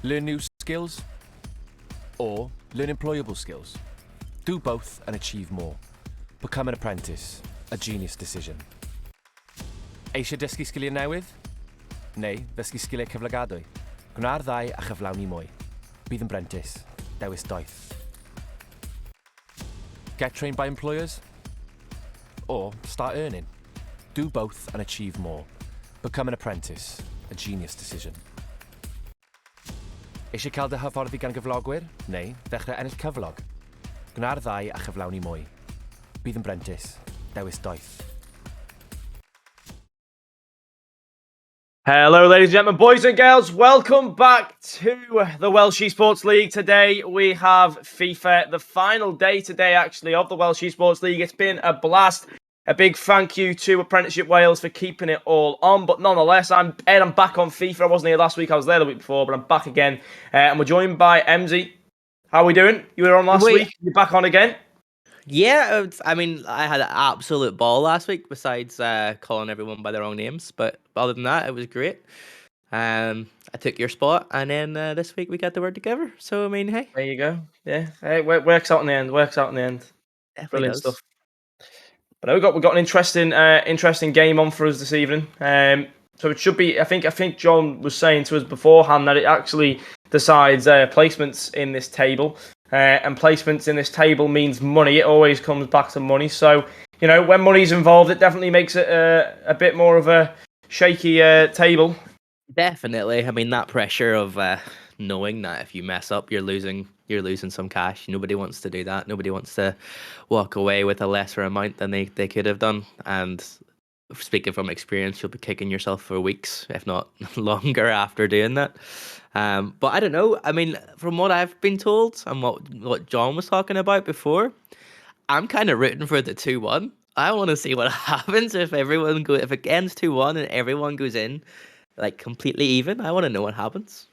Learn new skills or learn employable skills. Do both and achieve more. Become an apprentice, a genius decision. Eisiau dysgu sgiliau newydd? Neu ddysgu sgiliau cyflogadwy? Gwna'r ddau a chyflawni mwy. Bydd yn brentis, dewis doeth. Get trained by employers? Or start earning? Do both and achieve more. Become an apprentice, a genius decision. Eisiau cael dy hyfforddi gan gyflogwyr? Neu ddechrau ennill cyflog? Gwna'r ddau a chyflawni mwy. Bydd yn brentis, dewis doeth. Hello, ladies and gentlemen, boys and girls. Welcome back to the Welsh Esports League. Today we have FIFA, the final day today, actually, of the Welsh Esports League. It's been a blast. A big thank you to Apprenticeship Wales for keeping it all on. But nonetheless, I'm Ed. I'm back on FIFA. I wasn't here last week. I was there the week before, but I'm back again. And we're joined by MZ. How are we doing? You were on last week. You're back on again. Yeah, I mean, I had an absolute ball last week, besides calling everyone by their own names. But other than that, it was great. I took your spot, and then this week we got the word together. So, I mean, hey. There you go. Yeah, hey, it works out in the end. Definitely Brilliant does. stuff. But we've got an interesting game on for us this evening. So it should be. I think John was saying to us beforehand that it actually decides placements in this table. And placements in this table means money. It always comes back to money. So, you know, when money's involved, it definitely makes it a bit more of a shaky table. Definitely. I mean, that pressure of knowing that if you mess up, you're losing some cash. Nobody wants to do that. Nobody wants to walk away with a lesser amount than they could have done. And speaking from experience, you'll be kicking yourself for weeks, if not longer, after doing that. But I don't know. I mean, from what I've been told and what John was talking about before, I'm kind of rooting for the 2-1. I want to see what happens if it ends 2-1 and everyone goes in like completely even. I want to know what happens.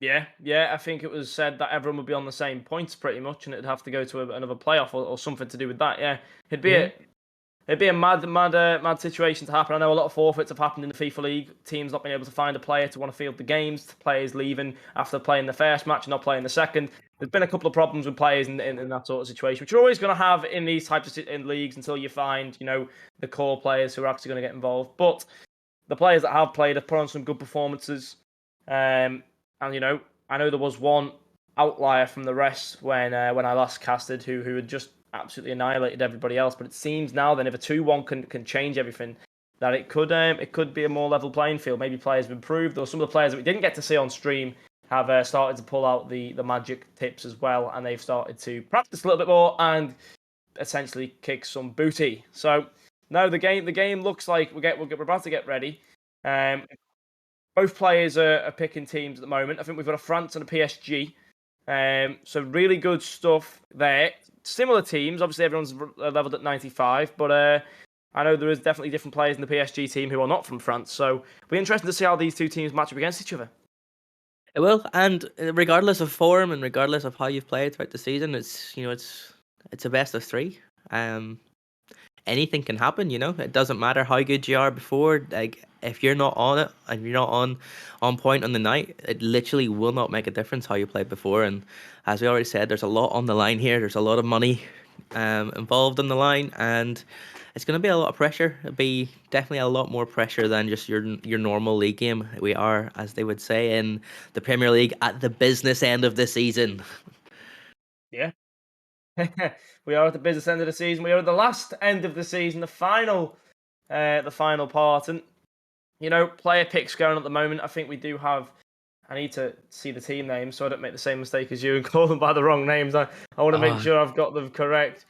Yeah. I think it was said that everyone would be on the same points pretty much, and it'd have to go to another playoff or something to do with that. Yeah, it'd be a mad situation to happen. I know a lot of forfeits have happened in the FIFA League. Teams not being able to find a player to want to field the games. Players leaving after playing the first match and not playing the second. There's been a couple of problems with players in that sort of situation, which you're always going to have in these types of leagues until you find, you know, the core players who are actually going to get involved. But the players that have played have put on some good performances. And, you know, I know there was one outlier from the rest when I last casted who had just absolutely annihilated everybody else. But it seems now then if a 2-1 can change everything, that it could be a more level playing field. Maybe players have improved, or some of the players that we didn't get to see on stream have started to pull out the magic tips as well, and they've started to practice a little bit more and essentially kick some booty. So no, the game looks like we're about to get ready. Both players are picking teams at the moment. I think we've got a France and a PSG. So really good stuff there. Similar teams. Obviously, everyone's leveled at 95, but I know there is definitely different players in the PSG team who are not from France. So it'll be interesting to see how these two teams match up against each other. It will, and regardless of form and regardless of how you've played throughout the season, it's a best of 3. Anything can happen, you know. It doesn't matter how good you are before. Like, if you're not on it and you're not on point on the night, it literally will not make a difference how you played before. And as we already said, there's a lot on the line here. There's a lot of money involved on the line, and it's going to be a lot of pressure. It'll be definitely a lot more pressure than just your normal league game. We are, as they would say in the Premier League, at the business end of the season. Yeah. We are at the business end of the season. We are at the last end of the season, the final part. And, you know, player picks going at the moment. I think we do have. I need to see the team names so I don't make the same mistake as you and call them by the wrong names. I want to make sure I've got them correct.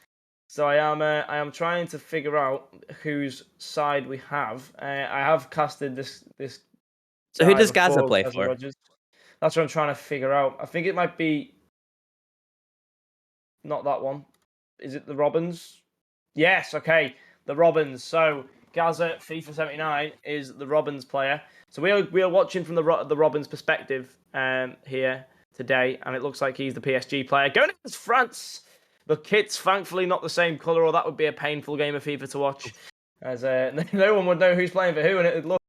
So I am trying to figure out whose side we have. I have casted this. So who does Gaza play for? Rogers. That's what I'm trying to figure out. I think it might be. Not that one. Is it the Robins? Yes, okay. The Robins. So Gaza, FIFA 79, is the Robins player. So we are watching from the Robins perspective here today, and it looks like he's the PSG player. Going against France. The kit's thankfully not the same colour, or that would be a painful game of FIFA to watch, as no one would know who's playing for who, and it'd look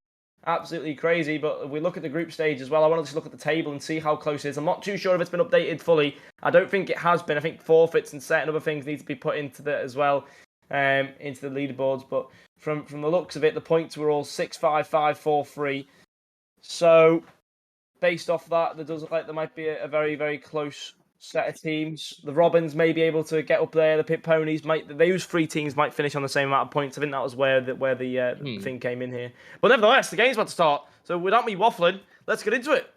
Absolutely crazy. But if we look at the group stage as well, I wanted to look at the table and see how close it is. I'm not too sure if it's been updated fully. I don't think it has been. I think forfeits and certain other things need to be put into that as well, into the leaderboards. But from the looks of it, the points were all 6-5, 5-4, 3. So based off that, there does look like there might be a very, very close set of teams. The Robins may be able to get up there. The Pit Ponies might. Those three teams might finish on the same amount of points. I think that was where the thing came in here. But nevertheless, the game's about to start. So without me waffling, let's get into it.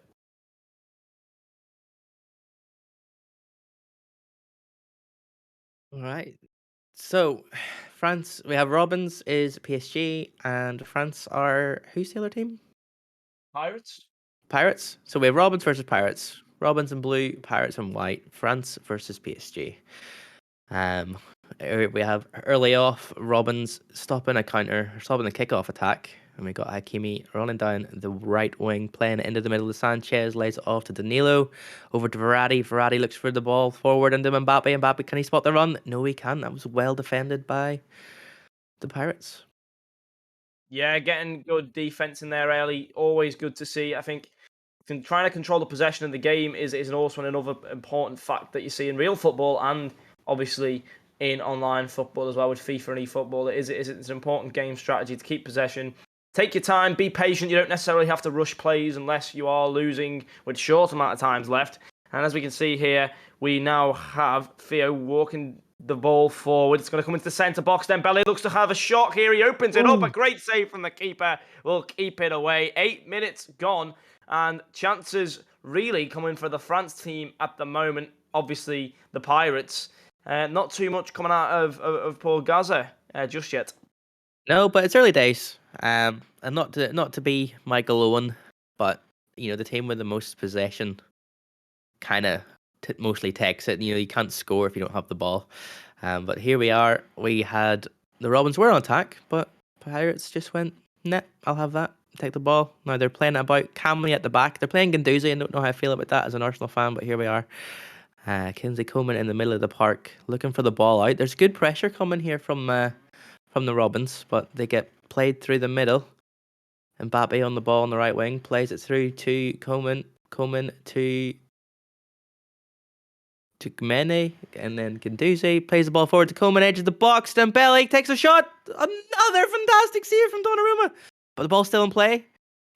All right. So, France, we have Robins is PSG, and France are who's the other team? Pirates. Pirates. So we have Robins versus Pirates. Robins in blue, Pirates in white. France versus PSG. We have early off Robins stopping a counter, stopping the kickoff attack, and we got Hakimi running down the right wing, playing it into the middle of Sanchez, lays it off to Danilo, over to Verratti. Verratti looks for the ball forward into Mbappe. Mbappe, can he spot the run? No, he can't. That was well defended by the Pirates. Yeah, getting good defense in there early, always good to see. I think trying to control the possession of the game is also another important fact that you see in real football and obviously in online football as well with FIFA and eFootball. It's an important game strategy to keep possession. Take your time, be patient. You don't necessarily have to rush plays unless you are losing with short amount of times left. And as we can see here, we now have Theo walking the ball forward. It's going to come into the centre box. Then Dembele looks to have a shot here. He opens it up. A great save from the keeper. Will keep it away. 8 minutes gone. And chances really coming for the France team at the moment. Obviously, the Pirates. Not too much coming out of Paul Gaza just yet. No, but it's early days. And not to be Michael Owen, but the team with the most possession kind of mostly takes it. You can't score if you don't have the ball. But here we are. We had the Robins were on attack, but Pirates just went, nah, I'll have that. Take the ball. Now they're playing about calmly at the back. They're playing Guendouzi. I don't know how I feel about that as an Arsenal fan, but here we are. Kingsley Coman in the middle of the park, looking for the ball out. There's good pressure coming here from the Robins, but they get played through the middle. Mbappe on the ball on the right wing, plays it through to Coman. Coman to Gmene, and then Guendouzi plays the ball forward to Coman, edge of the box. Dembele takes a shot. Another fantastic save from Donnarumma. But the ball's still in play.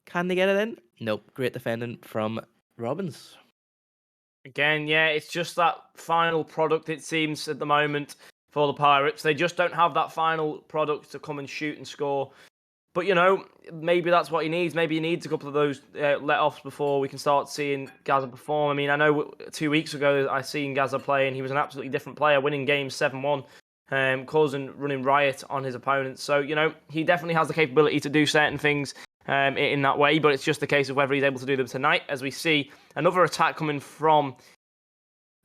Can they get it in? Nope. Great defending from Robins. Again, yeah, it's just that final product, it seems, at the moment for the Pirates. They just don't have that final product to come and shoot and score. But, maybe that's what he needs. Maybe he needs a couple of those let-offs before we can start seeing Gaza perform. I mean, I know 2 weeks ago I seen Gaza play, and he was an absolutely different player, winning games 7-1, running riot on his opponents. So, he definitely has the capability to do certain things in that way, but it's just a case of whether he's able to do them tonight, as we see another attack coming from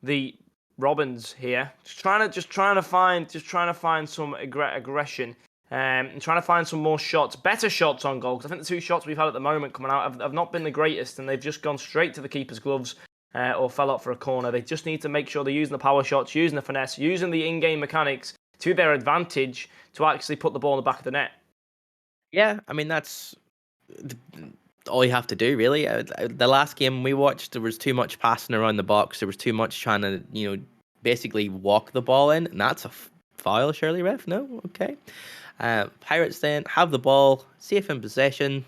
the Robins here. Just trying to find some aggression. And trying to find some more shots, better shots on goal. Because I think the 2 shots we've had at the moment coming out have not been the greatest, and they've just gone straight to the keeper's gloves or fell out for a corner. They just need to make sure they're using the power shots, using the finesse, using the in-game mechanics to their advantage to actually put the ball in the back of the net. Yeah, I mean, that's all you have to do, really. The last game we watched, there was too much passing around the box. There was too much trying to, basically walk the ball in, and that's a foul, surely, ref? No? Okay. Pirates then have the ball, safe in possession,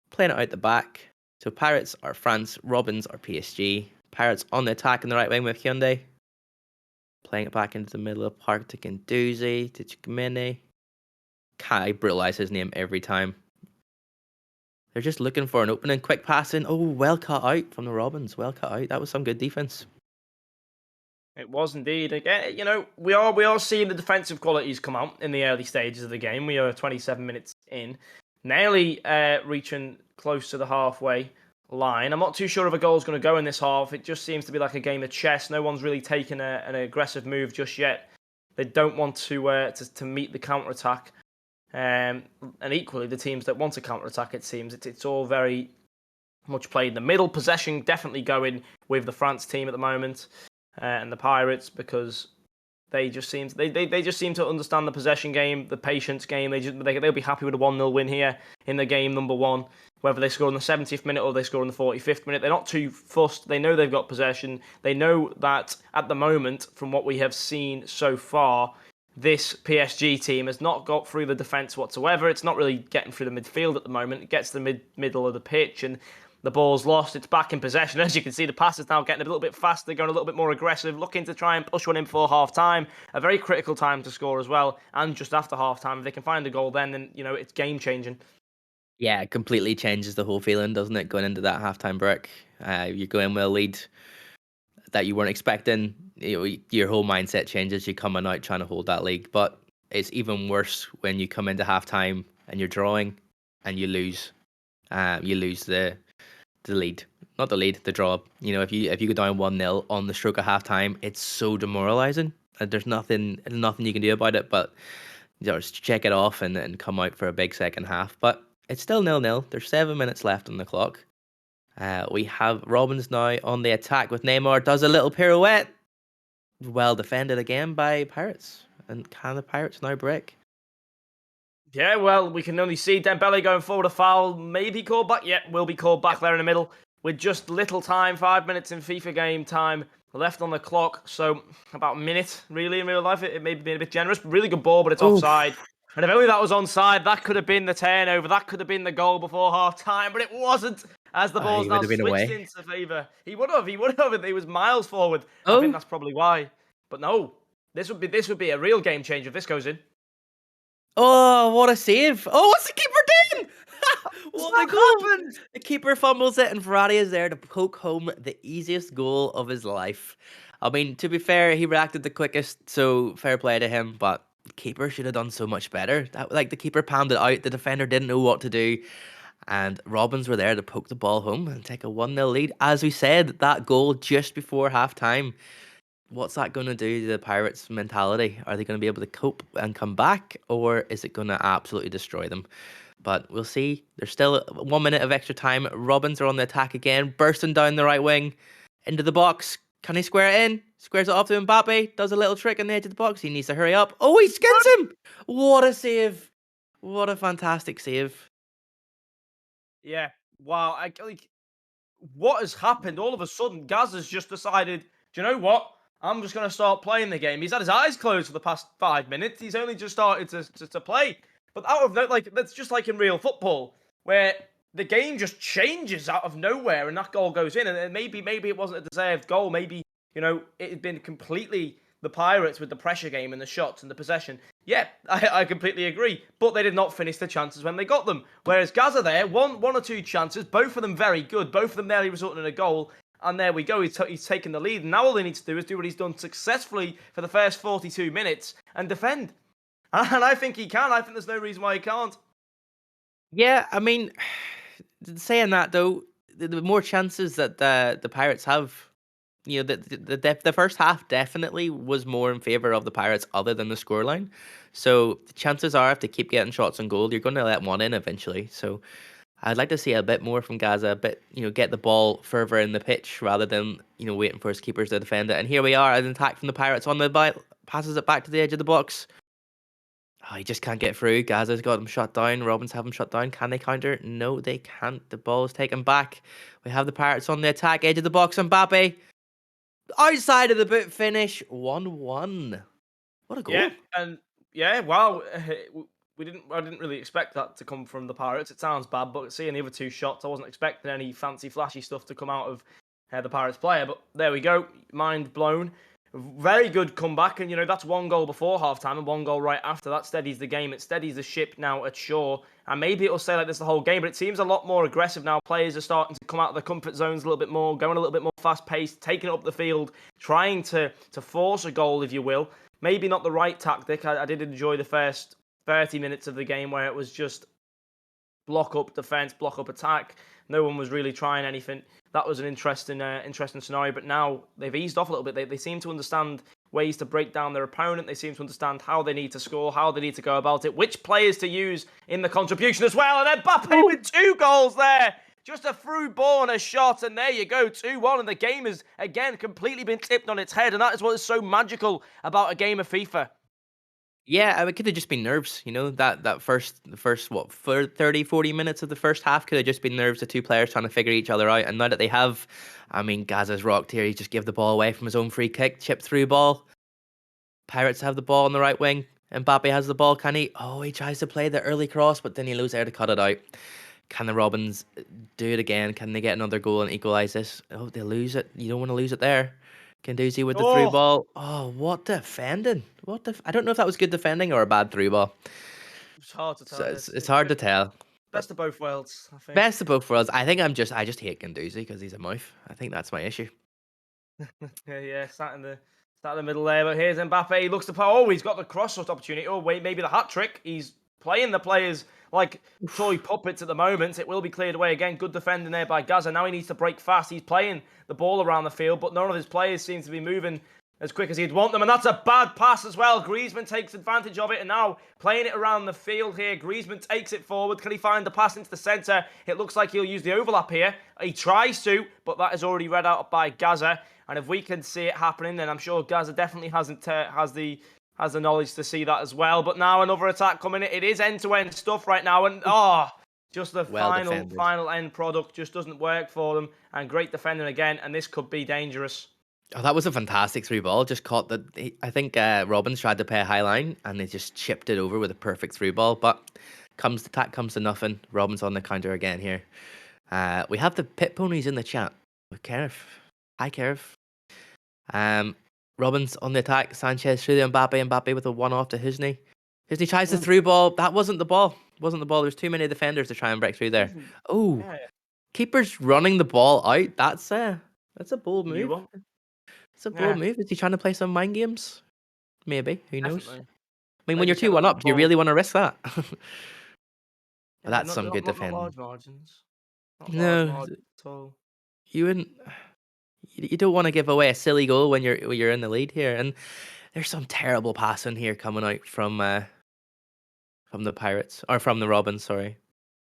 playing it out the back. So Pirates are France, Robins are PSG. Pirates on the attack in the right wing with Hyundai. Playing it back into the middle of the park to Guendouzi, to Chimene. I brutalize his name every time. They're just looking for an opening, quick passing. Oh, well cut out from the Robins. Well cut out. That was some good defense. It was indeed. Again, we are seeing the defensive qualities come out in the early stages of the game. We are 27 minutes in, nearly reaching close to the halfway line. I'm not too sure if a goal's going to go in this half. It just seems to be like a game of chess. No one's really taken an aggressive move just yet. They don't want to meet the counter attack, and equally the teams that want to counter attack. It seems it's all very much played in the middle. Possession definitely going with the France team at the moment. And the Pirates, because They just seem they just seem to understand the possession game, the patience game. They'll be happy with a 1-0 win here in the game number one. Whether they score in the 70th minute or they score in the 45th minute, they're not too fussed. They know they've got possession. They know that at the moment, from what we have seen so far, this PSG team has not got through the defence whatsoever. It's not really getting through the midfield at the moment. It gets to the middle of the pitch and the ball's lost. It's back in possession. As you can see, the pass is now getting a little bit faster, going a little bit more aggressive, looking to try and push one in for half-time. A very critical time to score as well. And just after half-time, if they can find a goal then it's game-changing. Yeah, it completely changes the whole feeling, doesn't it? Going into that halftime break, you go in with a lead that you weren't expecting. Your whole mindset changes. You're coming out trying to hold that lead, but it's even worse when you come into halftime and you're drawing and you lose. You lose the lead, not the lead, the draw. If you go down 1-0 on the stroke of halftime, it's so demoralizing. There's nothing you can do about it, but just check it off and come out for a big second half. But it's still 0-0. There's 7 minutes left on the clock. We have Robbins now on the attack with Neymar. Does a little pirouette. Well defended again by Pirates. And can the Pirates now break? Yeah, well, we can only see Dembele going forward. A foul may be called back. Yeah, will be called back there in the middle. With just little time, 5 minutes in FIFA game time left on the clock. So about a minute, really, in real life. It may be a bit generous. Really good ball, but it's offside. And if only that was onside, that could have been the turnover. That could have been the goal before half-time, but it wasn't. As the ball's now switched into favour. He would have. He was miles forward. I think that's probably why. But no, this would be a real game changer if this goes in. Oh, what a save. Oh, what's the keeper doing? What happened? The keeper fumbles it, and Verratti is there to poke home the easiest goal of his life. I mean, to be fair, he reacted the quickest, so fair play to him, but the keeper should have done so much better. The keeper palmed it out, the defender didn't know what to do, and Robins were there to poke the ball home and take a 1-0 lead. As we said, that goal just before half-time. What's that going to do to the Pirates' mentality? Are they going to be able to cope and come back, or is it going to absolutely destroy them? But we'll see. There's still 1 minute of extra time. Robins are on the attack again, bursting down the right wing into the box. Can he square it in? Squares it off to Mbappe. Does a little trick on the edge of the box. He needs to hurry up. Oh, he skins him! What a save! What a fantastic save! Yeah. Wow. What has happened? All of a sudden, Gaz has just decided, do you know what? I'm just going to start playing the game. He's had his eyes closed for the past 5 minutes. He's only just started to play. But out of that's just like in real football, where the game just changes out of nowhere and that goal goes in. And maybe it wasn't a deserved goal. Maybe, it had been completely the Pirates with the pressure game and the shots and the possession. Yeah, I completely agree. But they did not finish the chances when they got them. Whereas Gaza there, one or two chances, both of them very good. Both of them nearly resulting in a goal. And there we go, he's taken the lead. And now all he needs to do is do what he's done successfully for the first 42 minutes and defend. And I think he can. I think there's no reason why he can't. Yeah, I mean, saying that though, the more chances that the Pirates have, the first half definitely was more in favour of the Pirates other than the scoreline. So the chances are if they keep getting shots on goal, you're going to let one in eventually. So I'd like to see a bit more from Gaza, a bit, get the ball further in the pitch rather than, waiting for his keepers to defend it. And here we are, an attack from the Pirates on the passes it back to the edge of the box. Oh, he just can't get through. Gaza's got him shut down. Robbins have him shut down. Can they counter? No, they can't. The ball is taken back. We have the Pirates on the attack, edge of the box. Mbappe, outside of the boot finish, 1-1. What a goal! Yeah, and wow. I didn't really expect that to come from the Pirates. It sounds bad, but seeing the other two shots, I wasn't expecting any fancy, flashy stuff to come out of the Pirates player. But there we go, mind blown. Very good comeback, and that's one goal before halftime and one goal right after. That steadies the game. It steadies the ship now at shore, and maybe it'll stay like this the whole game. But it seems a lot more aggressive now. Players are starting to come out of their comfort zones a little bit more, going a little bit more fast-paced, taking it up the field, trying to force a goal, if you will. Maybe not the right tactic. I did enjoy the first 30 minutes of the game where it was just block up defense, block up attack. No one was really trying anything. That was an interesting scenario. But now they've eased off a little bit. They seem to understand ways to break down their opponent. They seem to understand how they need to score, how they need to go about it, which players to use in the contribution as well. And then Mbappe with 2 goals there. Just a through ball and a shot, and there you go, 2-1, and the game has, again, completely been tipped on its head, and that is what is so magical about a game of FIFA. Yeah, it could have just been nerves, you know, the first what, for 30, 40 minutes of the first half could have just been nerves, the two players trying to figure each other out. And now that they have, I mean, Gaza's rocked here. He just gave the ball away from his own free kick, chip through ball. Pirates have the ball on the right wing. Mbappe has the ball. Can he? Oh, he tries to play the early cross, but then he loses there to cut it out. Can the Robins do it again? Can they get another goal and equalise this? Oh, they lose it. You don't want to lose it there. Kanduzi with the through Oh, ball. Oh, what defending! I don't know if that was good defending or a bad through ball. it's hard to So tell. it's hard to tell. But Best of both worlds, I think. best of both worlds. I think I just hate Kanduzi because he's a mouth. I think that's my issue. Yeah, sat in the middle there. But here's Mbappe. He looks to play. Oh, he's got the cross-shot opportunity. Oh, wait, maybe the hat trick. He's playing the players like toy puppets at the moment. It will be cleared away again. Good defending there by Gaza. Now he needs to break fast. He's playing the ball around the field, but none of his players seem to be moving as quick as he'd want them. And that's a bad pass as well. Griezmann takes advantage of it, and now playing it around the field here. Griezmann takes it forward. Can he find the pass into the centre? It looks like he'll use the overlap here. He tries to, but that is already read out by Gaza. And if we can see it happening, then I'm sure Gaza definitely has the knowledge to see that as well. But now another attack coming in. It is end-to-end stuff right now. And just the Well defended. final end product just doesn't work for them. And great defending again. And this could be dangerous. Oh, that was a fantastic through ball. Just caught the. I think Robbins tried to play a high line and they just chipped it over with a perfect through ball. But comes to nothing. Robbins on the counter again here. We have the pit ponies in the chat with Kerif. Hi, Kerif. Robbins on the attack. Sanchez through the Mbappe. Mbappe with a one-off to Husney. Husney tries the through ball. That wasn't the ball. There's too many defenders to try and break through there. Oh, Yeah. keeper's running the ball out. That's a bold move. You It's a bold move. Is he trying to play some mind games? Maybe. Who knows? Definitely. I mean, when Like you're you said, 2-1 up, do you ball. really want to risk that? But Yeah, that's some good not defending. large margins. Not No, large margins at all. you wouldn't. You don't want to give away a silly goal when you're in the lead here. And there's some terrible passing here coming out from the Pirates or from the Robins. Sorry.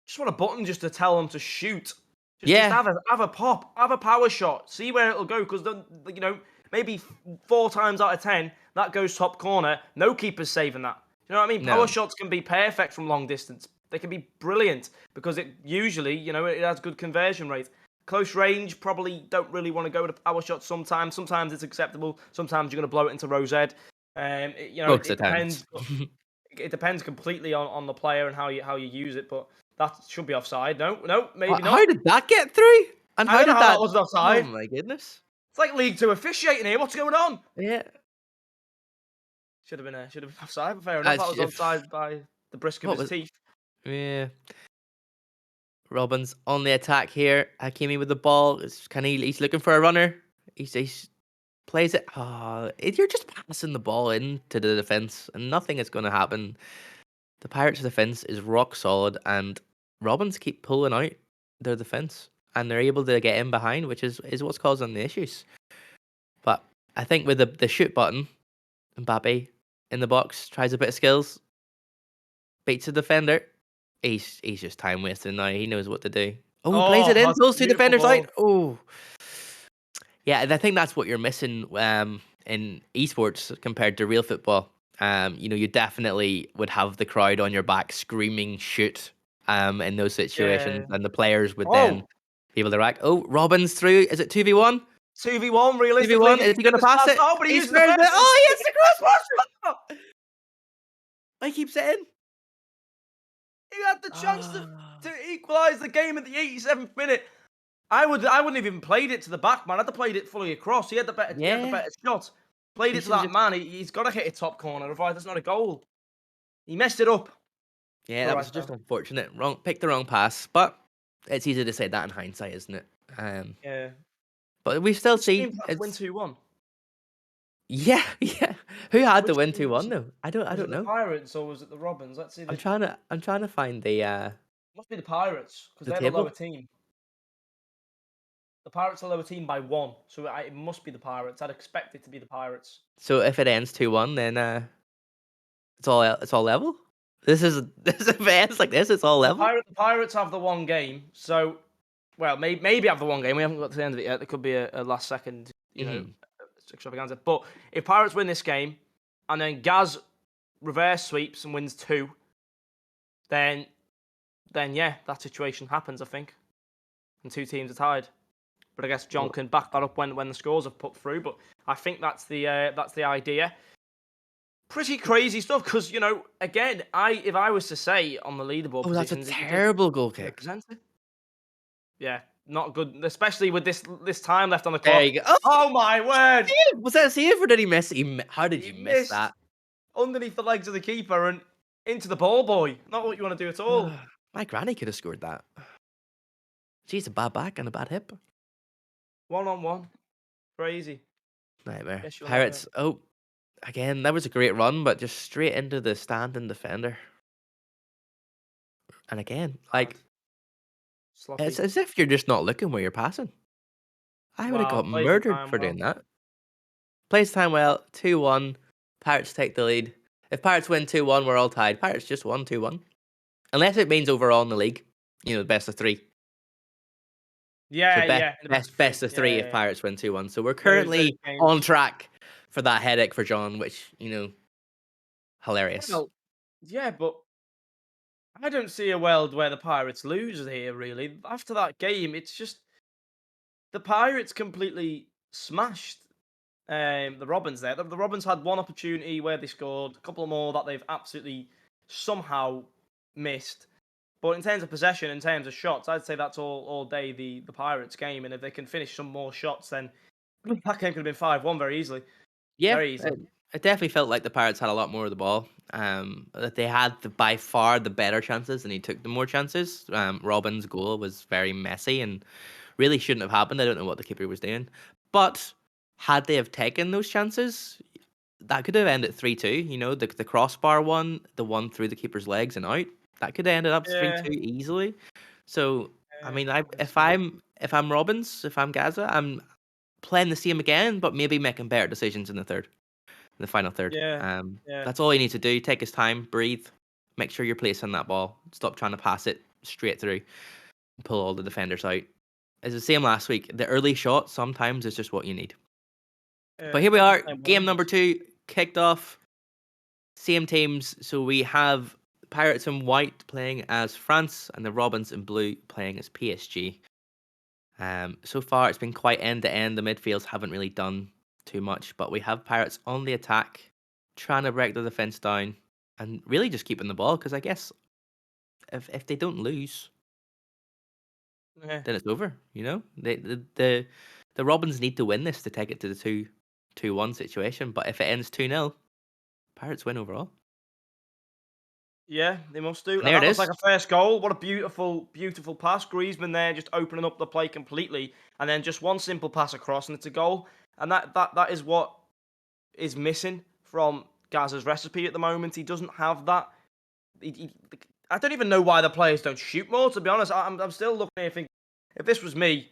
Just want a button just to tell them to shoot. Yeah. Just have a pop, have a power shot, see where it'll go. Because maybe 4 times out of 10 that goes top corner. No keeper's saving that. You know what I mean? No. Power shots can be perfect from long distance. They can be brilliant because it usually, it has good conversion rate. Close range, probably don't really want to go with a power shot sometimes. Sometimes it's acceptable. Sometimes you're going to blow it into rose head. It depends. It depends completely on the player and how you use it, but that should be offside. No, maybe not. How did that get through? And I don't know how that wasn't offside. Oh my goodness! It's like League 2 officiating here. What's going on? Yeah. Should have been offside, but fair enough. That was offside by the brisk of his teeth. Yeah. Robbins on the attack here. Hakimi with the ball. He's looking for a runner. He plays it. Oh, you're just passing the ball into the defense, and nothing is going to happen. The Pirates' defense is rock solid, and Robbins keep pulling out their defense, and they're able to get in behind, which is what's causing the issues. But I think with the shoot button, Mbappe in the box tries a bit of skills, beats the defender. He's just time wasting now. He knows what to do. Oh, he plays it in, pulls 2 defenders out. Oh, yeah. I think that's what you're missing in esports compared to real football. You definitely would have the crowd on your back screaming shoot in those situations, and the players would then be able to react. Oh, Robbins through. Is it 2v1? 2v1, realistically. 2v1. Is he going to pass it? Oh, but he uses the it. Oh, he hits the crossbar. He keeps it in. He had the chance to equalise the game at the 87th minute. I wouldn't have even played it to the back, man. I'd have played it fully across. He had the better shot. Played it to that man. He's got to hit a top corner, otherwise that's not a goal. He messed it up. Yeah, that was just unfortunate. Picked the wrong pass, but it's easy to say that in hindsight, isn't it? Yeah. But we still see it's win 2-1. Yeah. Who had the win 2-1 though? I don't know. The Pirates or was it the Robins? Let's see. I'm trying to find the. Must be the Pirates because they're the lower team. The Pirates are the lower team by 1, so it must be the Pirates. I'd expect it to be the Pirates. So if it ends 2-1, then it's all level. This is if it ends like this, it's all level. The Pirates have the 1 game, so well, maybe have the one game. We haven't got to the end of it yet. There could be a last second, extravaganza. But if Pirates win this game, and then Gaz reverse sweeps and wins 2, then yeah, that situation happens, I think, and 2 teams are tied. But I guess John can back that up when the scores are put through. But I think that's the idea. Pretty crazy stuff because again, if I was to say on the leaderboard Oh, that's a positions, terrible goal kick. represent it. Yeah, not good, especially with this time left on the There clock. you go. Oh, Oh my word! was that a save or did he miss? How did He you miss missed that? underneath the legs of the keeper and into the ball boy. Not what you want to do at all. My granny could have scored that. She's a bad back and a bad hip. 1-on-1, crazy. Nightmare. Guess you'll Pirates. Oh, again, that was a great run, but just straight into the standing defender. And again, like, Sloppy. it's as if you're just not looking where you're passing. I would have Wow, got plays the murdered time for well. doing that. Plays time well, 2-1. Pirates take the lead. If Pirates win 2-1, we're all tied. Pirates just won 2-1. Unless it means overall in the league, the best of 3. Yeah, So yeah. in the best of 3 if Yeah. Pirates win 2-1. So we're Those currently games. on track for that headache for John, which, hilarious. Well, yeah, but I don't see a world where the Pirates lose here, really. After that game, it's just the Pirates completely smashed the Robins there. The Robins had one opportunity where they scored, a couple more that they've absolutely somehow missed. But in terms of possession, in terms of shots, I'd say that's all day the Pirates game. And if they can finish some more shots, then that game could have been 5-1 very easily. Yeah, Very easily. it definitely felt like the Pirates had a lot more of the ball. That they had by far the better chances, and he took the more chances. Robin's goal was very messy and really shouldn't have happened. I don't know what the keeper was doing, but had they have taken those chances, that could have ended 3-2. The crossbar one, the one through the keeper's legs and out, that could have ended up 3-2 Yeah. easily. So I mean, I can if see it. I'm Robbins, if I'm Gaza, I'm playing the same again, but maybe making better decisions in the final third. Yeah. Yeah. That's all you need to do. Take his time, breathe, make sure you're placing that ball. Stop trying to pass it straight through, pull all the defenders out. It's the same last week. The early shot sometimes is just what you need. But here we are, game number 2 kicked off. Same teams. So we have Pirates in white playing as France and the Robins in blue playing as PSG. So far it's been quite end to end. The midfields haven't really done too much, but we have Pirates on the attack, trying to break the defense down, and really just keeping the ball. Because I guess if they don't lose, Yeah. then it's over. The Robins need to win this to take it to the 2-1 situation. But if it ends 2-0, Pirates win overall. Yeah, they must do. And there And it that was is. like a first goal. What a beautiful, beautiful pass. Griezmann there just opening up the play completely. And then just one simple pass across and it's a goal. And that is what is missing from Gaza's recipe at the moment. He doesn't have that. I don't even know why the players don't shoot more, to be honest. I'm still looking here thinking, if this was me,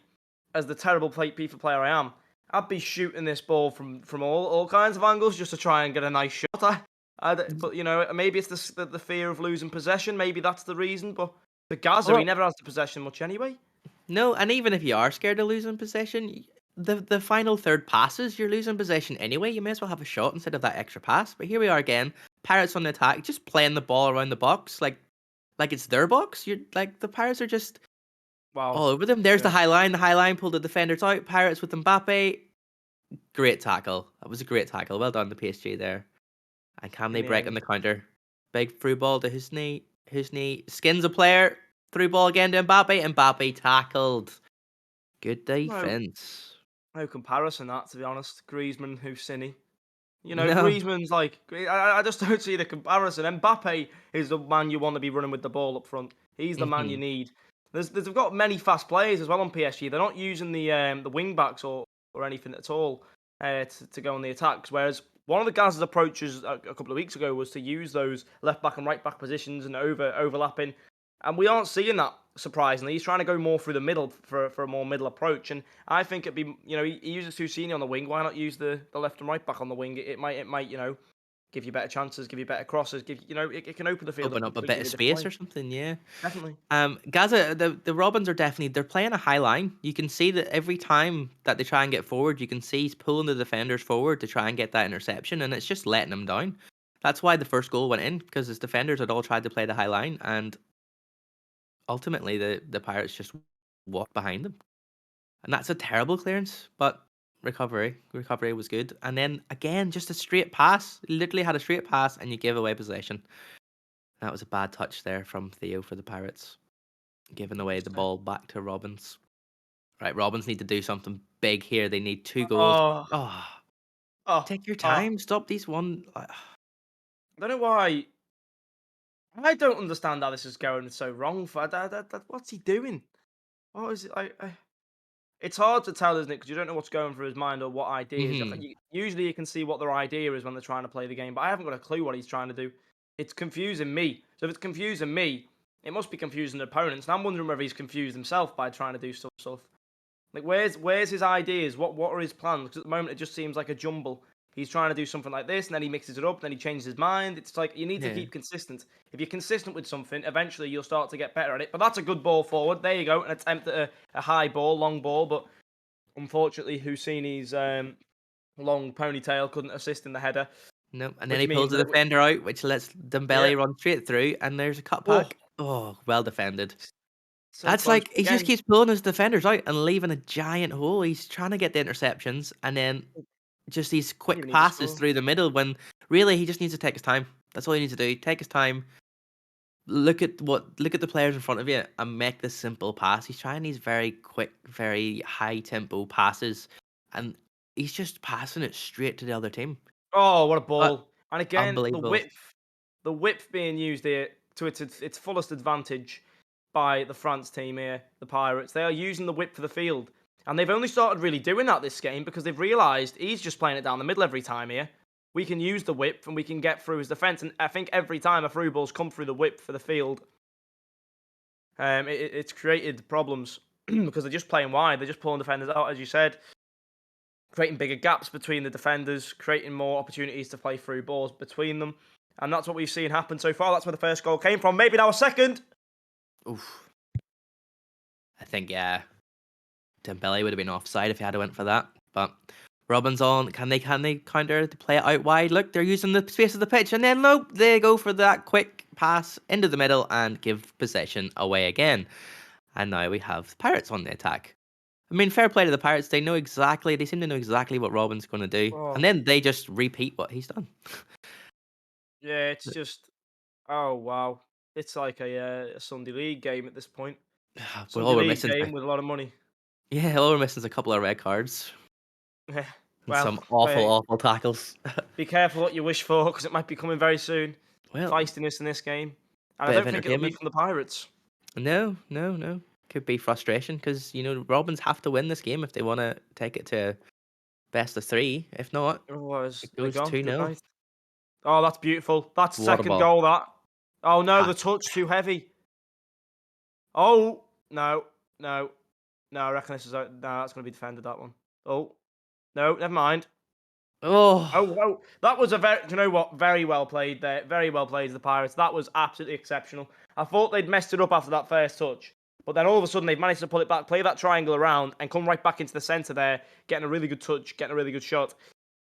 as the terrible FIFA player I am, I'd be shooting this ball from all kinds of angles just to try and get a nice shot. But maybe it's the fear of losing possession. Maybe that's the reason. But the Gaza, he Well, never has the possession much anyway. no, and even if you are scared of losing possession, the final third passes, you're losing possession anyway. You may as well have a shot instead of that extra pass. But here we are again, Pirates on the attack, just playing the ball around the box like it's their box. You're like the Pirates are just Wow. all over them. There's Yeah. the high line. The high line pulled the defenders out. Pirates with Mbappe. Great tackle. That was a great tackle. Well done to PSG there. And can In they the break on end. the counter? Big through ball to Husni. Husni skins a player. Through ball again to Mbappe. Mbappe tackled. Good defense. No comparison, that, to be honest. Griezmann, Husseini. No. Griezmann's like, I just don't see the comparison. Mbappe is the man you want to be running with the ball up front. He's the man you Mhm. need. They've got many fast players as well on PSG. They're not using the wing backs or anything at all to go on the attacks. Whereas one of the Gaz's approaches a couple of weeks ago was to use those left back and right back positions and overlapping. And we aren't seeing that, surprisingly. He's trying to go more through the middle for a more middle approach. And I think it'd be, he uses Husseini on the wing. Why not use the left and right back on the wing? It might give you better chances, give you better crosses, it can open the field up Open up a completely bit of in a different space way. or something, yeah. Definitely. Gaza, the Robins are definitely they're playing a high line. You can see that every time that they try and get forward, you can see he's pulling the defenders forward to try and get that interception, and it's just letting them down. That's why the first goal went in, because his defenders had all tried to play the high line, and ultimately the Pirates just walked behind them. And that's a terrible clearance, but recovery was good. And then again, just a straight pass. Literally had a straight pass, and you give away possession. That was a bad touch there from Theo for the Pirates, giving away the ball back to Robbins. Right, Robbins need to do something big here. They need 2 goals. Oh, Oh, oh, take your oh. time. Stop these one. I don't know why. I don't understand how this is going so wrong. What's he doing? What is it? It's hard to tell, isn't it? Because you don't know what's going through his mind or what ideas. Usually you can see what their idea is when they're trying to play the game, but I haven't got a clue what he's trying to do. It's confusing me. So if it's confusing me, it must be confusing the opponents. And I'm wondering whether he's confused himself by trying to do stuff. Like, where's his ideas? What are his plans? Because at the moment it just seems like a jumble. He's trying to do something like this, and then he mixes it up, and then he changes his mind. It's like you need to Yeah. keep consistent. If you're consistent with something, eventually you'll start to get better at it. But that's a good ball forward. There you go, an attempt at a high ball, long ball. But unfortunately, Husseini's long ponytail couldn't assist in the header, No, and then which he pulls means the that defender out, which lets yeah, Dembele run straight through, and there's a oh, cutback. Oh, well defended. so That's close. like But he just again, keeps pulling his defenders out and leaving a giant hole. He's trying to get the interceptions, and then just these didn't quick even need to passes score. through the middle when really he just needs to take his time. That's all he needs to do. Take his time. Look at the players in front of you and make this simple pass. He's trying these very quick, very high tempo passes, and he's just passing it straight to the other team. Oh, what a But ball! And again, unbelievable. the width being used here to its fullest advantage by the France team here, the Pirates. They are using the width of the field, and they've only started really doing that this game because they've realised he's just playing it down the middle every time here. We can use the width and we can get through his defence. And I think every time a through ball's come through the width for the field, it's created problems because they're just playing wide. They're just pulling defenders out, as you said, creating bigger gaps between the defenders, creating more opportunities to play through balls between them. And that's what we've seen happen so far. That's where the first goal came from. Maybe now a second. Oof. I think Dembele would have been offside if he had went for that. But Robin's on. Can they counter to play it out wide? Look, they're using the space of the pitch, and then nope, they go for that quick pass into the middle and give possession away again. And now we have Pirates on the attack. I mean, fair play to the Pirates. They seem to know exactly what Robin's going to do, and Oh, then they just repeat what he's done. yeah, it's just, oh, wow. It's like a Sunday League game at this point. Well, Sunday all we're League missing, game with a lot of money. all we're missing is a couple of red cards and Well, some awful, hey, awful tackles. be careful what you wish for because it might be coming very soon. Well, Feistiness in this game. And I bit of don't think it'll be entertainment. from the Pirates. No, no, no. Could be frustration because Robins have to win this game if they want to take it to best of three. If not, Otherwise, it they're goes gone. 2-0. Goodbye. Oh, that's beautiful. That's What a second ball! goal, that. Oh, no, the Hat. touch too heavy. Oh, no, no, no, I reckon this is, no, that's going to be defended, that one. Oh, no, never mind. Oh, Oh, whoa. That was a very, do you know what? Very well played there. Very well played, the Pirates. That was absolutely exceptional. I thought they'd messed it up after that first touch. But then all of a sudden they've managed to pull it back, play that triangle around, and come right back into the centre there, getting a really good touch, getting a really good shot.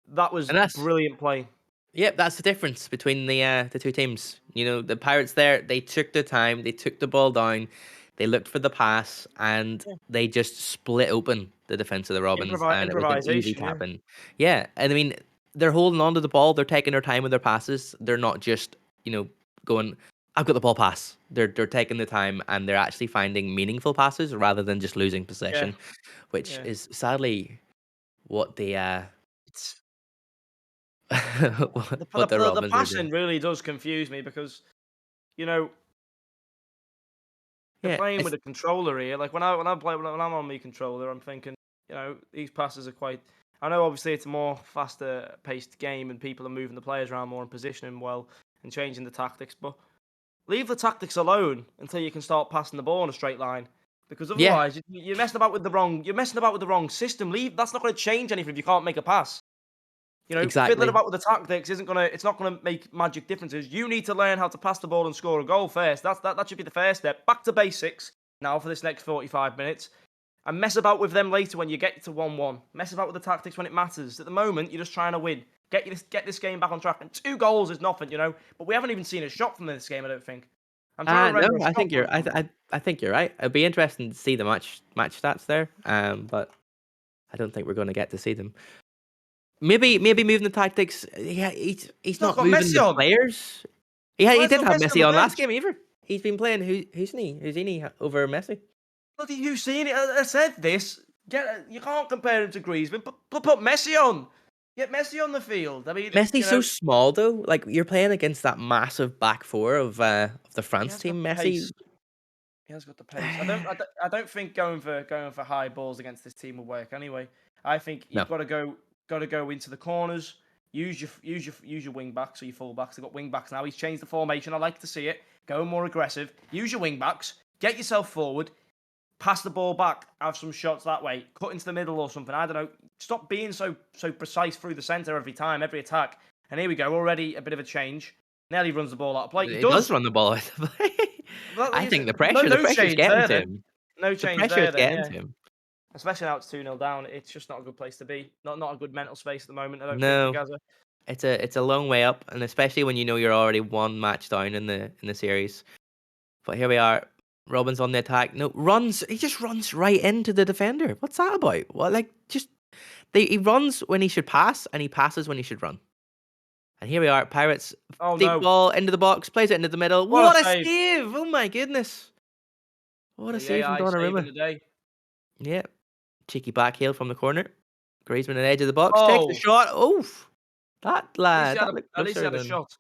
That was and brilliant play. that's the difference between the two teams. The Pirates there, they took the time, they took the ball down, they looked for the pass, and Yeah. they just split open the defense of the Robins, and it was an easy Improvisation, yeah. tap in. Yeah, and I mean they're holding on to the ball, they're taking their time with their passes. They're not just going, I've got the ball pass. They're taking the time and they're actually finding meaningful passes rather than just losing Yeah, possession, which yeah. is sadly what the It's, what the the Robins are passing doing. really does confuse me because, you know, they're Yeah, playing with it's a controller here. Like when I'm on my controller, I'm thinking, these passes are quite. I know obviously it's a more faster paced game and people are moving the players around more and positioning well and changing the tactics, but leave the tactics alone until you can start passing the ball in a straight line. Because yeah. otherwise, you're messing about with the wrong. You're messing about with the wrong system. Leave. That's not going to change anything if you can't make a pass. Exactly. about with the tactics it's not gonna make magic differences. You need to learn how to pass the ball and score a goal first. That should be the first step. Back to basics now for this next 45 minutes. And mess about with them later when you get to 1-1. Mess about with the tactics when it matters. At the moment, you're just trying to win. Get this game back on track. And 2 goals is nothing, But we haven't even seen a shot from this game, I don't think. I'm trying to No, remember a I shot think you're. from them. I think you're right. It'd be interesting to see the match stats there. But I don't think we're going to get to see them. Maybe moving the tactics. Yeah, he's Not not got moving Messi the on. players. Yeah, Why he is no didn't have Messi on Messi the on last bench? game either. He's been playing Housini over Messi. Bloody Hussein, I said this. You can't compare him to Griezmann, but put Messi on. Get Messi on the field. I mean, Messi's so small though. Like you're playing against that massive back four of the he France has got team. the Messi. pace. He has got the pace. I don't think going for high balls against this team will work anyway. I think No. you've got to go into the corners. Use your wing backs or your full backs. They've got wing backs now. He's changed the formation. I like to see it. Go more aggressive. Use your wing backs. Get yourself forward. Pass the ball back. Have some shots that way. Cut into the middle or something. I don't know. Stop being so precise through the centre every time, every attack. And here we go. Already a bit of a change. Nearly runs the ball out of play. He He does does. run the ball out of play. Well, I think no, the no pressure's change getting there to then. him. No The change pressure's there then, getting yeah. to him. Especially now it's 2-0 down. It's just not a good place to be. Not a good mental space at the moment, I don't think, for No, Gaza. it's a long way up, and especially when you know you're already one match down in the series. But here we are. Robin's on the attack. No, he just runs right into the defender. What's that about? What, like, he runs when he should pass, and he passes when he should run. And here we are, Pirates, Oh deep no. ball into the box, plays it into the middle. What a What a save. save! Oh my goodness. What a The save from AI saving Donnarumma. the day. Yeah. Cheeky back heel from the corner. Griezmann at the edge of the box, takes the Oh, shot. Oof. That at least lad, that looked at least he closer had a than. shot.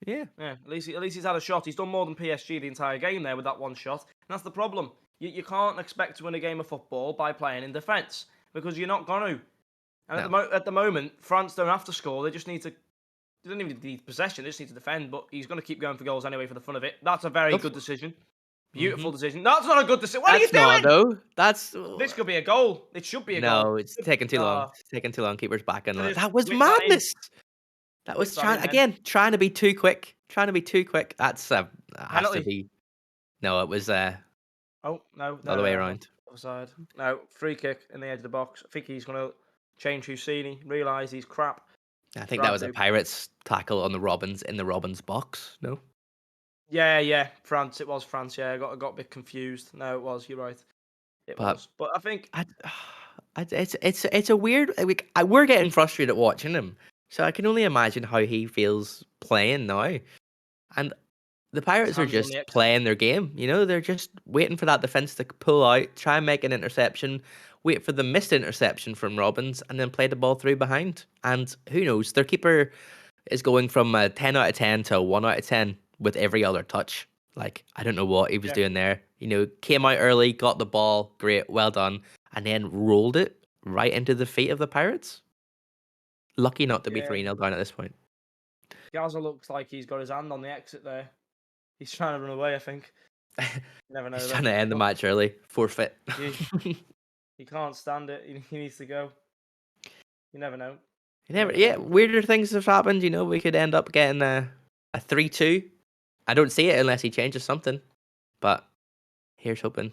Yeah. Yeah, at least he's had a shot. He's done more than PSG the entire game there with that one shot. And that's the problem. You can't expect to win a game of football by playing in defence because you're not going to. And No. at the moment, France don't have to score. They just need to. They don't even need possession. They just need to defend. But he's going to keep going for goals anyway for the fun of it. That's a very Go good for it. decision. Mm-hmm. Beautiful decision. That's not a good decision. What are you That's not, doing? though. That's. This could be a goal. It should be a goal. No, it's taking too long. Uh, It's taking too long. Keeper's back on I it. just That was whip that in. madness. That Whip was that in then. trying to be too quick. Trying to be too quick. That's has to Penalty. be. No, it was Oh, no. the other way around. Offside. No, free kick in the edge of the box. I think he's going to change Husseini, realise he's crap. I think that was a Pirates tackle on the Robins in the Robins box. No. Yeah. France. It was France. Yeah, I got a bit confused. No, it was. You're right. It But was. But I think it's a weird. We're getting frustrated watching him, so I can only imagine how he feels playing now. And the his Pirates are hands on just the exit. playing their game. You know, they're just waiting for that defense to pull out, try and make an interception, wait for the missed interception from Robbins, and then play the ball through behind. And who knows? Their keeper is going from a 10 out of 10 to a 1 out of 10 with every other touch. Like, I don't know what he was Yeah. doing there. You know, came out early, got the ball, great, well done, and then rolled it right into the feet of the Pirates. Lucky not to be Yeah. 3-0 down at this point. Gaza looks like he's got his hand on the exit there. He's trying to run away, I think. You never know. He's though. trying to end the match early. Forfeit. He can't stand it. He needs to go. You never know. Yeah, weirder things have happened. You know, we could end up getting a 3-2. I don't see it unless he changes something. But here's hoping.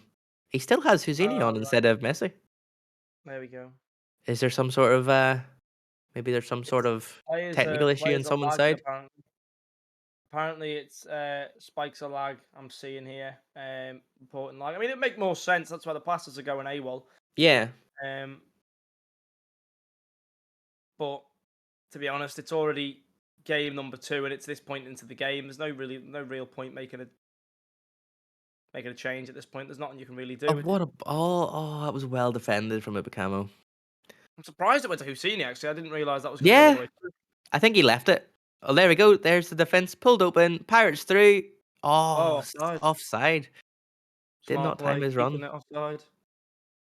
He still has Houdini on Right. instead of Messi. There we go. Is there some sort of maybe there's some sort of technical issue on Players are someone's lagging, side? apparently it's spikes of lag I'm seeing here. Important lag. I mean, it make more sense. That's why the passes are going AWOL. Yeah. But to be honest, it's already game number 2, and it's this point into the game. There's no real point making a change at this point. There's nothing you can really do. That was well defended from Ibukamo. I'm surprised it went to Husseini, actually. I didn't realise that was going to go all the way through. I think he left it. Oh, there we go. There's the defense pulled open. Pirates through. Offside. Offside. Did Smart not time play, his keeping run. it offside.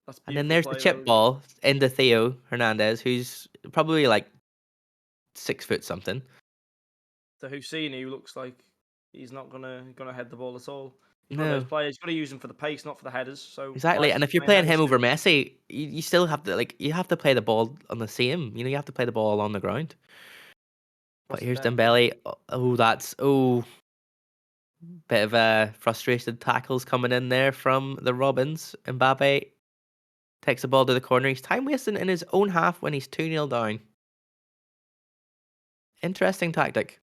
That's And then beautiful there's the play, chip ball into Theo Hernandez, who's probably like 6 foot something. To Husseini, who looks like he's not gonna head the ball at all. One of those No, players. You've got to use him for the pace, not for the headers. So why exactly. is And he if you're playing playing headers him over still? Messi, you still have to you have to play the ball on the same. You have to play the ball on the ground. But What's here's that? Yeah. Dembele. Oh, bit of frustrated tackles coming in there from the Robins. Mbappe takes the ball to the corner. He's time wasting in his own half when he's 2-0 down. Interesting tactic.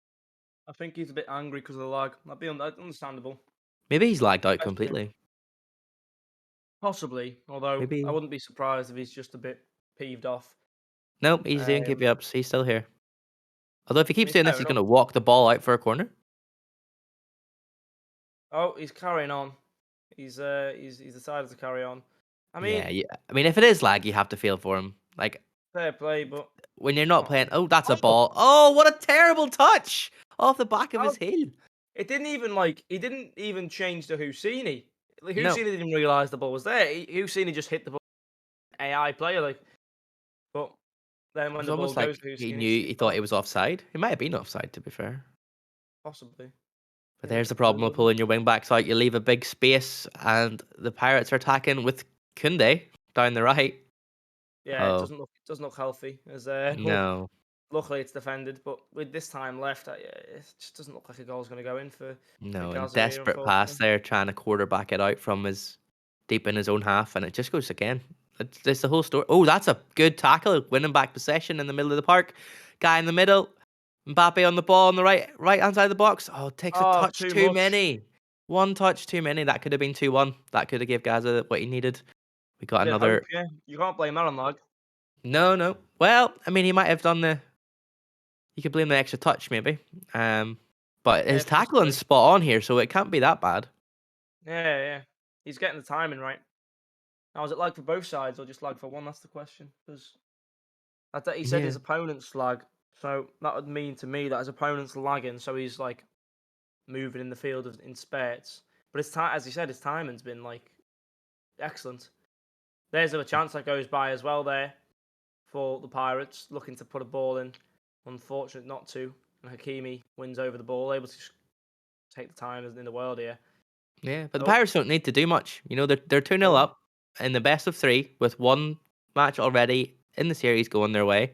I think he's a bit angry because of the lag. That'd be understandable. Maybe he's lagged out Especially him. completely. Possibly, although I Maybe. wouldn't be surprised if he's just a bit peeved off. Nope, he's doing keep you Um, up. He's still here. Although if he I keeps mean, doing this, fair he's enough. going to walk the ball out for a corner. Oh, he's carrying on. He's decided to carry on. I Yeah, mean, yeah. I mean, if it is lag, you have to feel for him. Like fair play, but when you're not oh, playing. Oh, that's a oh, ball. Oh, what a terrible touch off the back of his how heel. it didn't even he didn't even change to Husseini. Like, No, Husseini didn't realise the ball was there. Husseini just hit the ball. AI player, but then it when was the ball almost goes like to he Husseini, knew he it's thought gone. it was offside. It might have been offside, to be fair. Possibly. But Yeah, it there's the definitely problem with wasn't. pulling your wing backs out. You leave a big space, and the Pirates are attacking with Kunde down the right. Yeah, Oh it doesn't look healthy. As well, no, luckily it's defended, but with this time left, yeah, it just doesn't look like a goal's going to go in for no! And Gaza here, desperate pass unfortunately. there, trying to quarterback it out from his deep in his own half, and it just goes again. It's the whole story. Oh, that's a good tackle, winning back possession in the middle of the park. Guy in the middle, Mbappe on the ball on the right hand side of the box. Oh, takes a Oh, touch too too much. many. One touch too many. That could have been 2-1. That could have gave Gaza what he needed. We got Bit of hope, another. yeah. You can't blame that on lag. No, no. Well, I mean, he might have done the. You could blame the extra touch, maybe. But Yeah, his tackling's possibly. spot on here, so it can't be that bad. Yeah, yeah. He's getting the timing right. Now, is it lag for both sides or just lag for one? That's the question. Because he said Yeah. his opponent's lag, so that would mean to me that his opponent's lagging, so he's moving in the field in spurts. But as he said, his timing's been excellent. There's a chance that goes by as well there for the Pirates, looking to put a ball in. Unfortunate not to. And Hakimi wins over the ball, able to take the time in the world here. Yeah, but the Oh, Pirates don't need to do much. They're 2-0 oh, up in the best of three with one match already in the series going their way.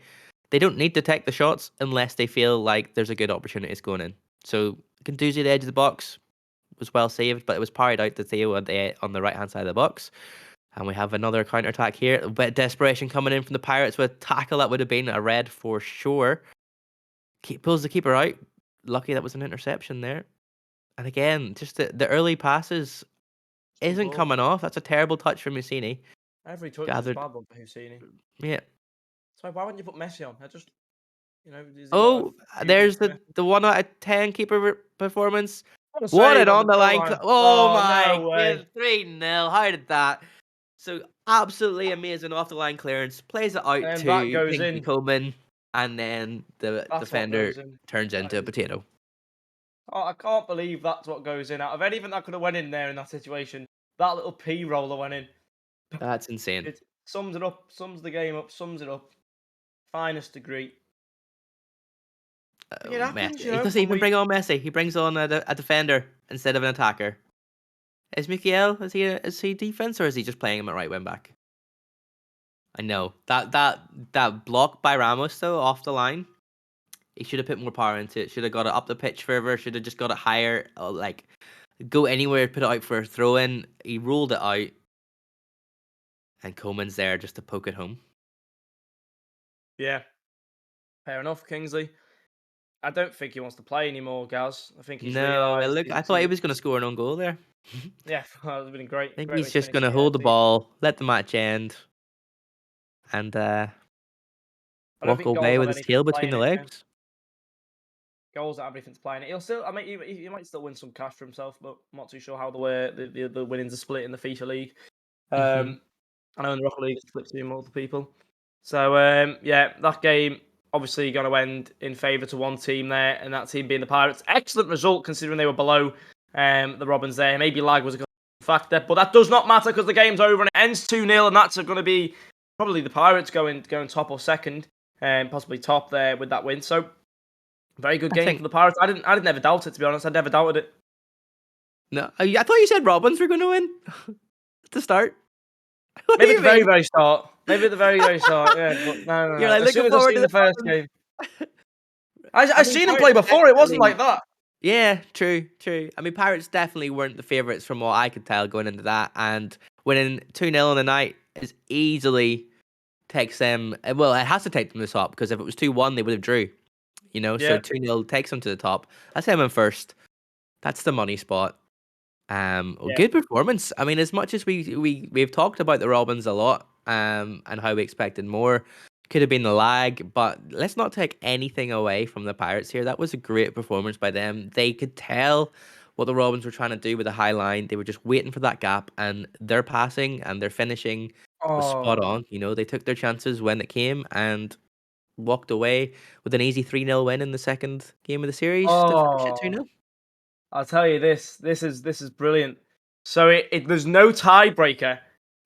They don't need to take the shots unless they feel like there's a good opportunity going in. So Gunduzi at the edge of the box was well saved, but it was parried out to Theo on the right hand side of the box. And we have another counter attack here. A bit of desperation coming in from the Pirates with a tackle that would have been a red for sure. Pulls the keeper out. Lucky that was an interception there. And again, just the early passes some isn't ball. coming off. That's a terrible touch from Mussini. Every touch is a Gathered. bad one for Husseini. Yeah. So why wouldn't you put Messi on? Has he got a Oh, feud with there's the Messi? the 1 out of 10 keeper performance. What a What save an on the on the goal line! line. Oh Oh, my no way. god, 3-0. How did that? So absolutely amazing off the line clearance. Plays it out And that to goes Kingsley in. Coman, and then the That's what defender goes in. turns That into a is. potato. Oh, I can't believe that's what goes in. Out of anything that could have went in there in that situation, that little P roller went in. That's insane. It sums it up, sums the game up, sums it up. Finest degree. It happens, Messi. He doesn't and even bring on Messi. He brings on a defender instead of an attacker. Is Mikel? Is he defense or is he just playing him at right wing back? I know that block by Ramos though off the line. He should have put more power into it. Should have got it up the pitch further. Should have just got it higher. Go anywhere, put it out for a throw in. He ruled it out, and Coleman's there just to poke it home. yeah, fair enough, Kingsley. I don't think he wants to play anymore, Gaz. I think he's No, well, realised look, I thought he was going to score an own goal there. I yeah, well, it's been a great, think great way he's to just finish going to the hold the season. ball, let the match end, and I don't walk think goals away have with his anything to tail play between in the it. Yeah. legs. Goals don't have anything to play in it. He'll still, I mean, he might still win some cash for himself, but I'm not too sure how the winnings are split in the FIFA League. Hmm. I know in the Rocket League it's split between multiple people. So yeah, that game obviously going to end in favour to one team there, and that team being the Pirates. Excellent result considering they were below the Robins there. Maybe lag was a factor, but that does not matter because the game's over and it ends 2-0, and that's going to be probably the Pirates going top or second, and possibly top there with that win. So very good I game for think the Pirates. I didn't ever doubt it, to be honest. I never doubted it. No, I thought you said Robins were going to win at the start. What do Maybe at you the very, mean? very start. Maybe at the very, very start. Yeah, but no. You're like As soon looking as I forward to seen the the first Robins. game, I mean, seen him Pirates play before. It wasn't definitely. like that. Yeah, true. I mean, Pirates definitely weren't the favourites from what I could tell going into that, and winning 2-0 in the night is easily takes them. Well, it has to take them to the top because if it was 2-1, they would have drew. So Yeah. 2-0 takes them to the top. That's them in first. That's the money spot. Yeah. Good performance. I mean, as much as we've talked about the Robins a lot, and how we expected more, could have been the lag, but let's not take anything away from the Pirates here. That was a great performance by them. They could tell what the Robins were trying to do with the high line. They were just waiting for that gap, and their passing and their finishing was spot Oh. on. They took their chances when it came and walked away with an easy 3-0 win in the second game of the series to finish it Oh. 2-0. I'll tell you this. This is brilliant. So there's no tiebreaker,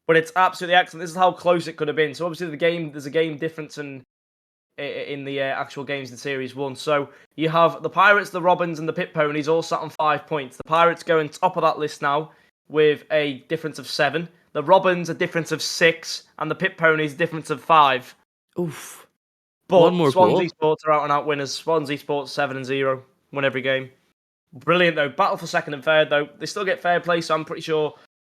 but it's absolutely excellent. This is how close it could have been. So obviously there's a game difference in the actual games in Series 1. So you have the Pirates, the Robins, and the Pit Ponies all sat on 5 points. The Pirates going top of that list now with a difference of 7. The Robins a difference of 6, and the Pit Ponies a difference of 5. Oof. One But more Swansea goal. Sports are out and out winners. Swansea Sports 7-0, win every game. Brilliant though. Battle for second and third though. They still get fair play, so I'm pretty sure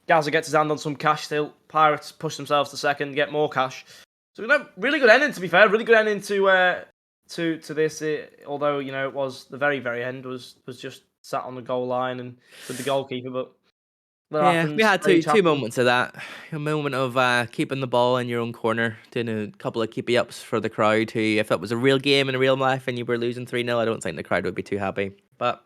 Gaza gets his hand on some cash still. Pirates push themselves to second, get more cash. So really good ending to be fair. Really good ending to this. Although it was the very very end was just sat on the goal line and with the goalkeeper, but that Yeah, we happens. had two Age two happens. moments of that. A moment of keeping the ball in your own corner, doing a couple of keepy ups for the crowd. Who, if it was a real game in real life and you were losing 3-0, I don't think the crowd would be too happy. But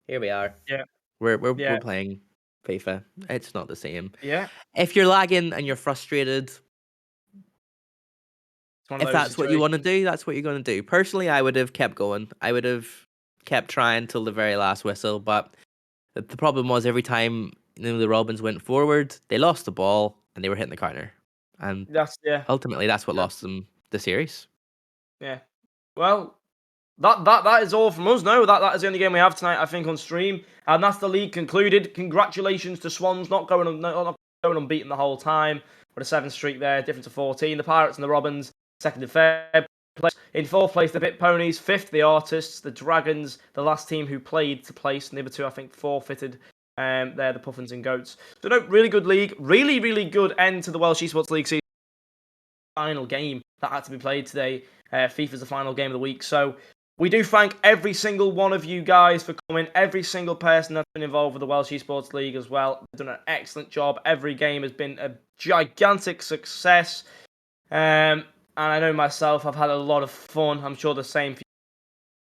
here we are. Yeah, We're yeah, playing FIFA. It's not the same. yeah. If you're lagging and you're frustrated, It's one of if those that's what you want to situations. do, that's what you're going to do. Personally, I would have kept going. I would have kept trying till the very last whistle. But the problem was every time the Robins went forward, they lost the ball and they were hitting the corner. And Yeah, ultimately, that's what lost them the series. yeah. Well, that is all from us. No, that is the only game we have tonight, I think, on stream, and that's the league concluded. Congratulations to Swans, not going unbeaten the whole time, with a 7th streak there, difference of 14. The Pirates and the Robins, second and third place. In 4th place, the Pit Ponies. 5th, the Artists. The Dragons, the last team who played to place, and the other two, I think, forfeited. They're the Puffins and Goats. So no, really good league, really really good end to the Welsh Esports League season. Final game that had to be played today. FIFA's the final game of the week. So we do thank every single one of you guys for coming, every single person that's been involved with the Welsh Esports League as well. They've done an excellent job. Every game has been a gigantic success. And I know myself, I've had a lot of fun. I'm sure the same for you.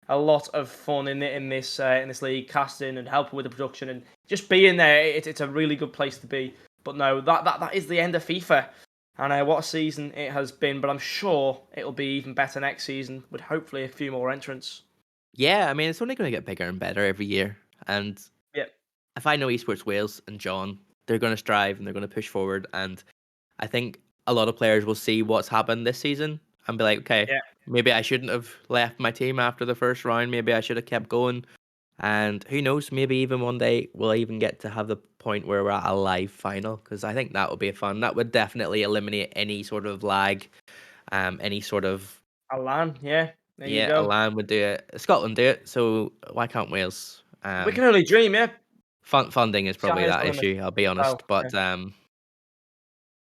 A lot of fun in this league, casting and helping with the production and just being there. It's a really good place to be. But no, that is the end of FIFA. And what a season it has been, but I'm sure it'll be even better next season with hopefully a few more entrants. Yeah, I mean, it's only going to get bigger and better every year. And Yeah, if I know EsportsWales and John, they're going to strive and they're going to push forward. And I think a lot of players will see what's happened this season and be like, okay, yeah, maybe I shouldn't have left my team after the first round. Maybe I should have kept going. And who knows, maybe even one day we'll even get to have the point where we're at a live final, because I think that would be fun. That would definitely eliminate any sort of lag, any sort of, Alan, yeah, there you yeah, go. Ireland would do it, Scotland do it, so why can't Wales? We can only dream, yeah. Funding is probably Sky is that the limit. issue, I'll be Oh, honest, yeah. but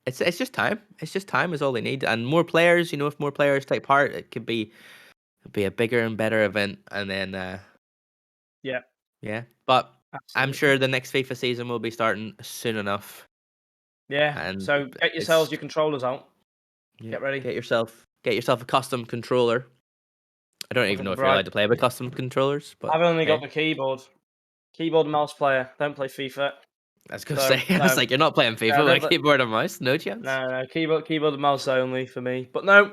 it's just time. It's just time is all they need, and more players. If more players take part, it could be a bigger and better event, and then Yeah, yeah. But I'm absolutely. sure the next FIFA season will be starting soon enough, Yeah, and so get yourselves it's your controllers out. yeah. Get ready. Get yourself a custom controller. I don't even Nothing know to if you're brag. allowed to play with custom controllers, but I've only got hey, the keyboard. Keyboard and mouse player. Don't play FIFA. I was gonna say, So, I was no. like, you're not playing No, FIFA with a keyboard and mouse, no chance. no, keyboard and mouse only for me. But no,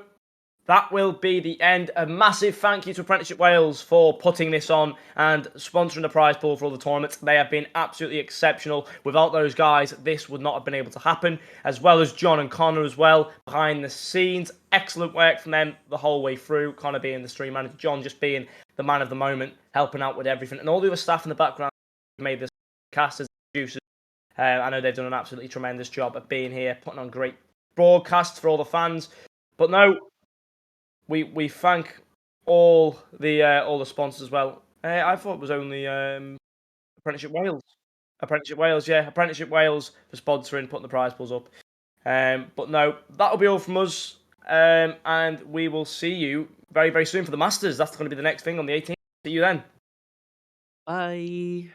that will be the end. A massive thank you to Apprenticeship Wales for putting this on and sponsoring the prize pool for all the tournaments. They have been absolutely exceptional. Without those guys, this would not have been able to happen. As well as John and Connor as well, behind the scenes. Excellent work from them the whole way through. Connor being the stream manager, John just being the man of the moment, helping out with everything. And all the other staff in the background who made this cast producers. I know they've done an absolutely tremendous job at being here, putting on great broadcasts for all the fans. But no, we thank all the sponsors as well. I thought it was only Apprenticeship Wales. Apprenticeship Wales, yeah. Apprenticeship Wales for sponsoring, putting the prize pools up. But no, that'll be all from us. And we will see you very, very soon for the Masters. That's going to be the next thing on the 18th. See you then. Bye.